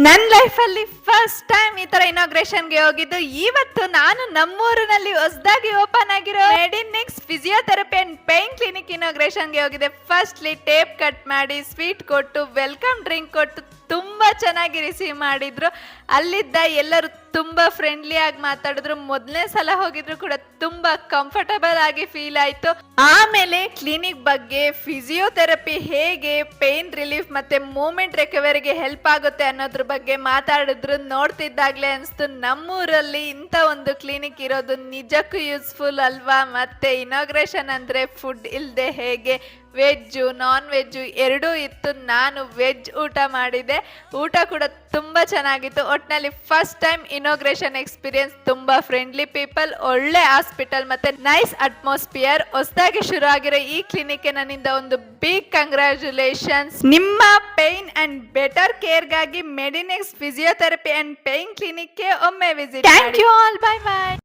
ನನ್ನ ಲೈಫಲ್ಲಿ first time ಈ ತರ ಇನಾಗ್ರೇಷನ್ಗೆ ಹೋಗಿದ್ದು. ಇವತ್ತು ನಾನು ನಮ್ಮೂರಿನಲ್ಲಿ ಹೊಸದಾಗಿ ಓಪನ್ ಆಗಿರೋ ಮೆಡಿನಿಕ್ಸ್ ಫಿಸಿಯೋಥೆರಪಿ ಅಂಡ್ ಪೇನ್ ಕ್ಲಿನಿಕ್ ಇನಾಗ್ರೇಷನ್ಗೆ ಹೋಗಿದೆ. ಫಸ್ಟ್ಲಿ ಟೇಪ್ ಕಟ್ ಮಾಡಿ ಸ್ವೀಟ್ ಕೊಟ್ಟು ವೆಲ್ಕಮ್ ಡ್ರಿಂಕ್ ಕೊಟ್ಟು ತುಂಬಾ ಚೆನ್ನಾಗಿ ರಿಸೀವ್ ಮಾಡಿದ್ರು. ಅಲ್ಲಿದ್ದ ಎಲ್ಲರೂ ತುಂಬಾ ಫ್ರೆಂಡ್ಲಿ ಆಗಿ ಮಾತಾಡಿದ್ರು. ಮೊದಲನೇ ಸಲ ಹೋಗಿದ್ರು ಕೂಡ ತುಂಬಾ ಕಂಫರ್ಟಬಲ್ ಆಗಿ ಫೀಲ್ ಆಯ್ತು. ಆಮೇಲೆ ಕ್ಲಿನಿಕ್ ಬಗ್ಗೆ, ಫಿಸಿಯೋಥೆರಪಿ ಹೇಗೆ ಪೇನ್ ರಿಲೀಫ್ ಮತ್ತೆ ಮೂವ್ಮೆಂಟ್ ರಿಕವರಿಗೆ ಹೆಲ್ಪ್ ಆಗುತ್ತೆ ಅನ್ನೋದ್ರ ಬಗ್ಗೆ ಮಾತಾಡಿದ್ರು. ನೋಡ್ತಿದ್ದಾಗ್ಲೇ ಅನ್ಸ್ತು ನಮ್ಮೂರಲ್ಲಿ ಇಂಥ ಒಂದು ಕ್ಲಿನಿಕ್ ಇರೋದು ನಿಜಕ್ಕೂ ಯೂಸ್ಫುಲ್ ಅಲ್ವಾ. ಮತ್ತೆ ಇನಾಗ್ರೇಷನ್ ಅಂದ್ರೆ ಫುಡ್ ಇಲ್ಲದೆ ಹೇಗೆ, ವೆಜ್ಜು ನಾನ್ ವೆಜ್ಜು ಎರಡೂ ಇತ್ತು. ನಾನು ವೆಜ್ ಊಟ ಮಾಡಿದೆ. ಊಟ ಕೂಡ ತುಂಬಾ ಚೆನ್ನಾಗಿತ್ತು. ಒಟ್ಟಿನಲ್ಲಿ ಫಸ್ಟ್ ಟೈಮ್ ಇನಾಗ್ರೇಷನ್ ಎಕ್ಸ್ಪೀರಿಯನ್ಸ್. ತುಂಬಾ ಫ್ರೆಂಡ್ಲಿ ಪೀಪಲ್, ಒಳ್ಳೆ ಹಾಸ್ಪಿಟಲ್ ಮತ್ತೆ ನೈಸ್ ಅಟ್ಮಾಸ್ಫಿಯರ್. ಹೊಸದಾಗಿ ಶುರು ಆಗಿರೋ ಈ ಕ್ಲಿನಿಕ್ ನನ್ನಿಂದ ಒಂದು ಬಿಗ್ ಕಂಗ್ರ್ಯಾಚುಲೇಷನ್ಸ್. ನಿಮ್ಮ ಪೇನ್ ಅಂಡ್ ಬೆಟರ್ ಕೇರ್ಗಾಗಿ ಮೆಡಿನಿಕ್ಸ್ ಫಿಸಿಯೋಥೆರಪಿ ಅಂಡ್ ಪೇನ್ ಕ್ಲಿನಿಕ್ಗೆ ಒಮ್ಮೆ visit. Thank you all. Bye by.